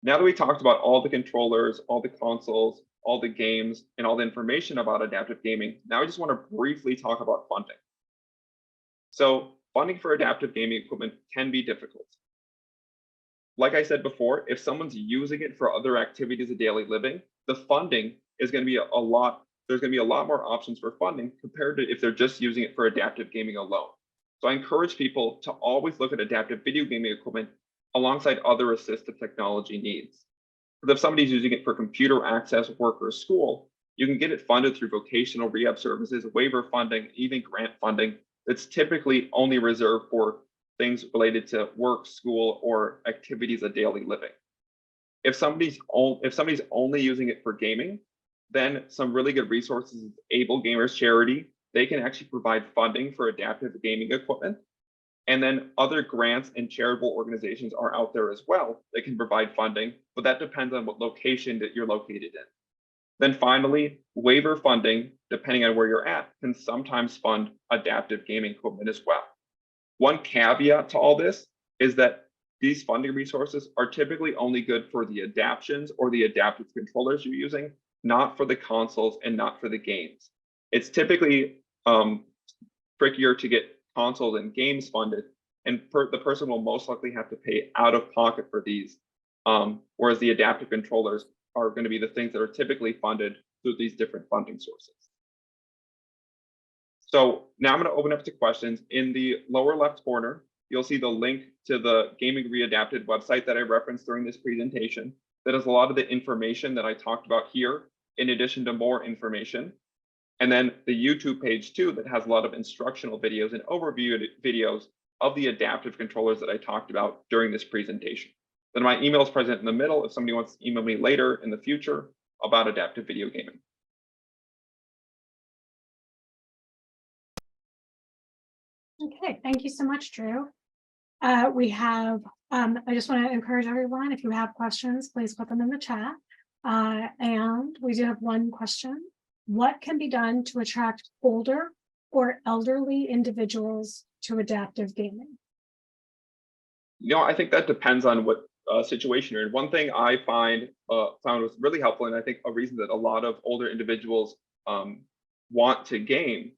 S2: Now that we talked about all the controllers, all the consoles, all the games, and all the information about adaptive gaming, now I just want to briefly talk about funding. So funding for adaptive gaming equipment can be difficult. Like I said before, if someone's using it for other activities of daily living, the funding is going to be a lot. There's going to be a lot more options for funding compared to if they're just using it for adaptive gaming alone. So I encourage people to always look at adaptive video gaming equipment alongside other assistive technology needs. Because if somebody's using it for computer access, work, or school, you can get it funded through vocational rehab services, waiver funding, even grant funding that's typically only reserved for things related to work, school, or activities of daily living. If somebody's only using it for gaming, then some really good resources is Able Gamers Charity. They can actually provide funding for adaptive gaming equipment. And then other grants and charitable organizations are out there as well that can provide funding, but that depends on what location that you're located in. Then finally, waiver funding, depending on where you're at, can sometimes fund adaptive gaming equipment as well. One caveat to all this is that these funding resources are typically only good for the adaptions or the adaptive controllers you're using, not for the consoles and not for the games. It's typically trickier to get consoles and games funded, and the person will most likely have to pay out of pocket for these, whereas the adaptive controllers are going to be the things that are typically funded through these different funding sources. So now I'm going to open up to questions. In the lower left corner, you'll see the link to the Gaming Readapted website that I referenced during this presentation. That has a lot of the information that I talked about here, in addition to more information. And then the YouTube page too, that has a lot of instructional videos and overview videos of the adaptive controllers that I talked about during this presentation. Then my email is present in the middle if somebody wants to email me later in the future about adaptive video gaming.
S3: Okay, thank you so much, Drew. We have, I just want to encourage everyone, if you have questions, please put them in the chat. And we do have one question. What can be done to attract older or elderly individuals to adaptive gaming?
S2: I think that depends on what situation you're in. One thing I found was really helpful, and I think a reason that a lot of older individuals want to game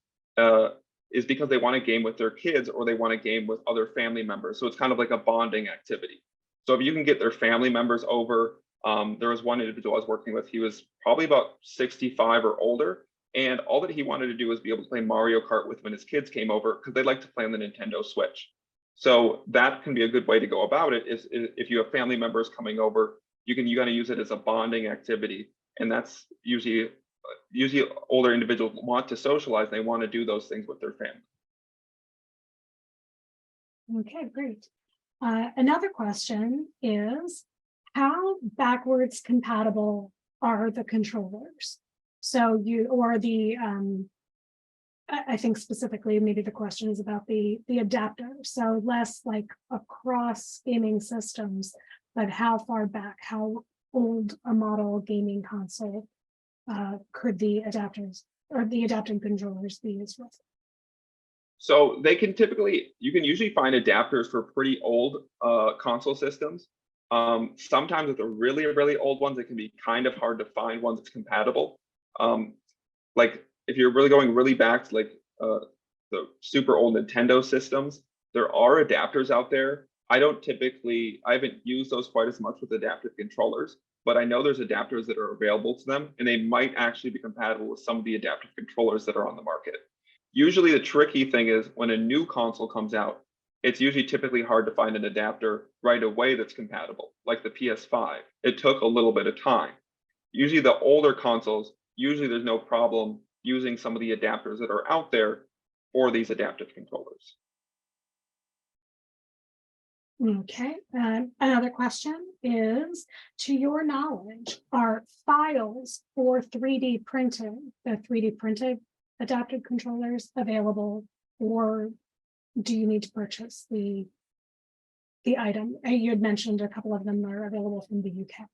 S2: is because they want to game with their kids or they want to game with other family members. So it's kind of like a bonding activity. So if you can get their family members over, there was one individual I was working with, he was probably about 65 or older, and all that he wanted to do was be able to play Mario Kart with when his kids came over because they like to play on the Nintendo Switch. So that can be a good way to go about it is if you have family members coming over, you got to use it as a bonding activity. And that's usually older individuals want to socialize. They want to do those things with their family.
S3: Okay, great. Another question is, how backwards compatible are the controllers? So I think specifically, maybe the question is about the adapter. So less like across gaming systems, but how far back, how old a model gaming console could the adapters or the adapting controllers be used with?
S2: So you can usually find adapters for pretty old console systems. Sometimes with the really, really old ones, it can be kind of hard to find one that's compatible. Like if you're really going really back to like the super old Nintendo systems, there are adapters out there. I haven't used those quite as much with adaptive controllers, but I know there's adapters that are available to them, and they might actually be compatible with some of the adaptive controllers that are on the market. Usually the tricky thing is when a new console comes out, it's usually typically hard to find an adapter right away that's compatible, like the PS5. It took a little bit of time. Usually the older consoles, usually there's no problem using some of the adapters that are out there for these adaptive controllers.
S3: Okay, another question is, to your knowledge, are files for 3D printing, the 3D printed adaptive controllers available, or do you need to purchase the item? You had mentioned a couple of them are available from the UK.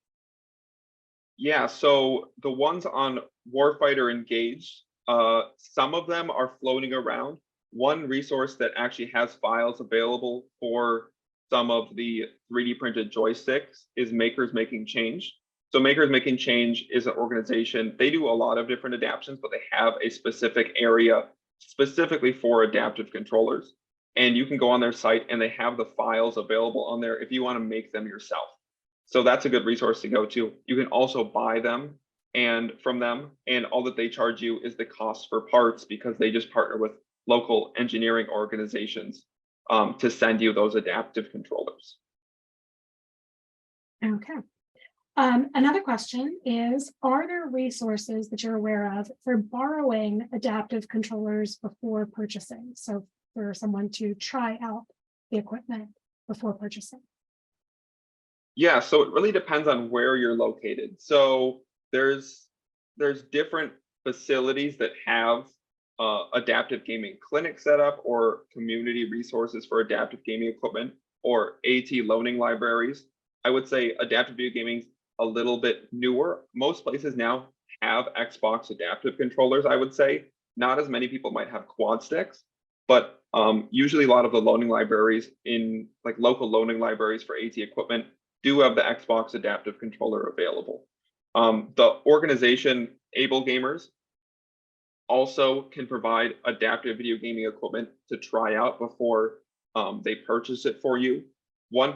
S2: Yeah, so the ones on Warfighter Engaged, some of them are floating around. One resource that actually has files available for some of the 3D printed joysticks is Makers Making Change. So Makers Making Change is an organization. They do a lot of different adaptations, but they have a specific area specifically for adaptive controllers. And you can go on their site and they have the files available on there if you want to make them yourself. So that's a good resource to go to. You can also buy them and from them, and all that they charge you is the cost for parts, because they just partner with local engineering organizations to send you those adaptive controllers.
S3: Okay. Another question is, are there resources that you're aware of for borrowing adaptive controllers before purchasing? So for someone to try out the equipment before purchasing.
S2: Yeah, so it really depends on where you're located. So there's different facilities that have adaptive gaming clinics set up, or community resources for adaptive gaming equipment, or AT loaning libraries. I would say adaptive video gaming a little bit newer. Most places now have Xbox adaptive controllers, I would say. Not as many people might have quad sticks, but usually a lot of the loaning libraries in like local loaning libraries for AT equipment do have the Xbox adaptive controller available. The organization Able Gamers also can provide adaptive video gaming equipment to try out before they purchase it for you. One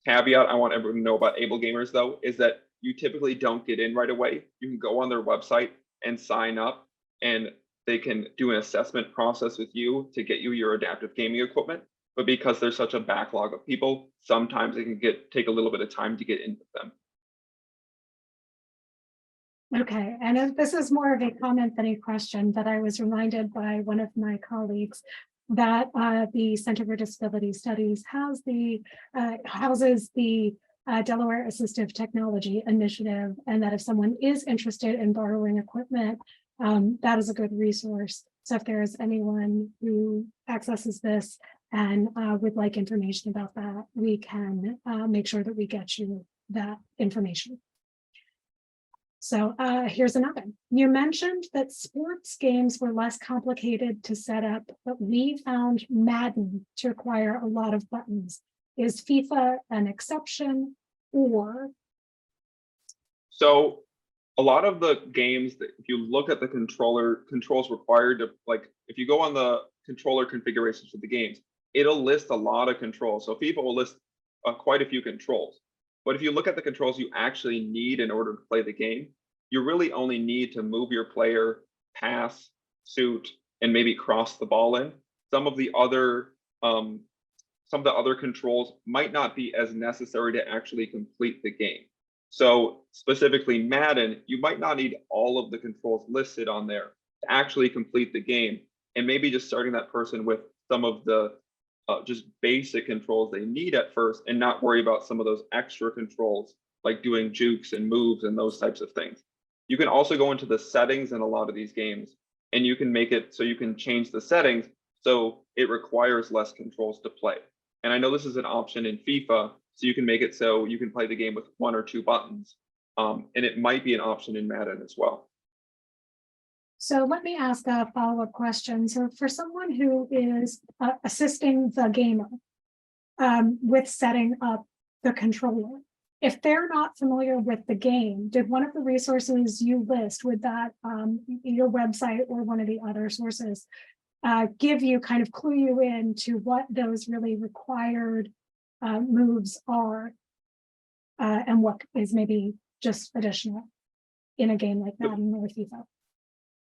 S2: caveat I want everyone to know about Able Gamers, though, is that you typically don't get in right away. You can go on their website and sign up, and they can do an assessment process with you to get you your adaptive gaming equipment. But because there's such a backlog of people, sometimes it can take a little bit of time to get in with them.
S3: Okay, and this is more of a comment than a question, but I was reminded by one of my colleagues that the Center for Disability Studies houses the Delaware Assistive Technology Initiative, and that if someone is interested in borrowing equipment, that is a good resource. So if there is anyone who accesses this and would like information about that, we can make sure that we get you that information. So here's another. You mentioned that sports games were less complicated to set up, but we found Madden to require a lot of buttons. Is FIFA an exception, or?
S2: So a lot of the games that if you look at the controls required to, like if you go on the controller configurations for the games, it'll list a lot of controls. So FIFA will list quite a few controls. But if you look at the controls you actually need in order to play the game, you really only need to move your player, pass, shoot, and maybe cross the ball in. Some of the other controls might not be as necessary to actually complete the game. So specifically Madden, you might not need all of the controls listed on there to actually complete the game. And maybe just starting that person with some of the just basic controls they need at first, and not worry about some of those extra controls like doing jukes and moves and those types of things. You can also go into the settings in a lot of these games, and you can make it so you can change the settings so it requires less controls to play. And I know this is an option in FIFA, so you can make it so you can play the game with 1 or 2 buttons. And it might be an option in Madden as well.
S3: So let me ask a follow-up question. So for someone who is assisting the gamer with setting up the controller, if they're not familiar with the game, did one of the resources you list, would that your website or one of the other sources give you, kind of clue you in to what those really required moves are, and what is maybe just additional in a game like Madden or FIFA?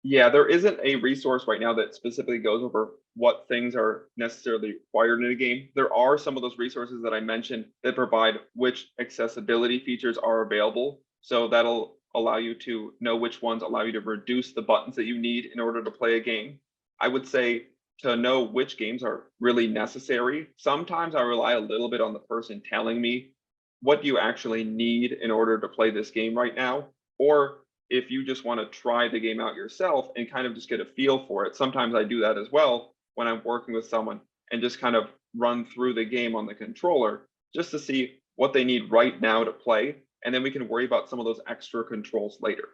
S2: Yeah, there isn't a resource right now that specifically goes over what things are necessarily required in a game. There are some of those resources that I mentioned that provide which accessibility features are available. So that'll allow you to know which ones allow you to reduce the buttons that you need in order to play a game. I would say to know which games are really necessary, sometimes I rely a little bit on the person telling me, what do you actually need in order to play this game right now? Or if you just want to try the game out yourself and kind of just get a feel for it. Sometimes I do that as well when I'm working with someone and just kind of run through the game on the controller just to see what they need right now to play. And then we can worry about some of those extra controls later.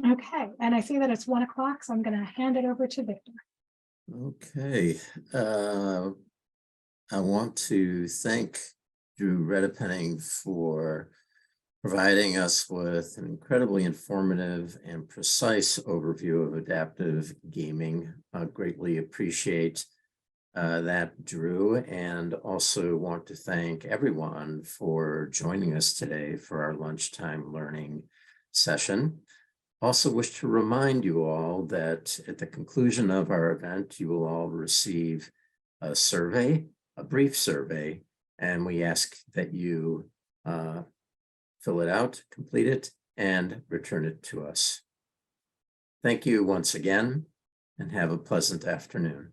S3: Okay, and I see that it's 1 o'clock, so I'm going to hand it over to Victor.
S1: Okay. I want to thank Drew Redepenning for providing us with an incredibly informative and precise overview of adaptive gaming. I greatly appreciate that, Drew, and also want to thank everyone for joining us today for our lunchtime learning session. Also wish to remind you all that at the conclusion of our event, you will all receive a survey, a brief survey, and we ask that you fill it out, complete it, and return it to us. Thank you once again, and have a pleasant afternoon.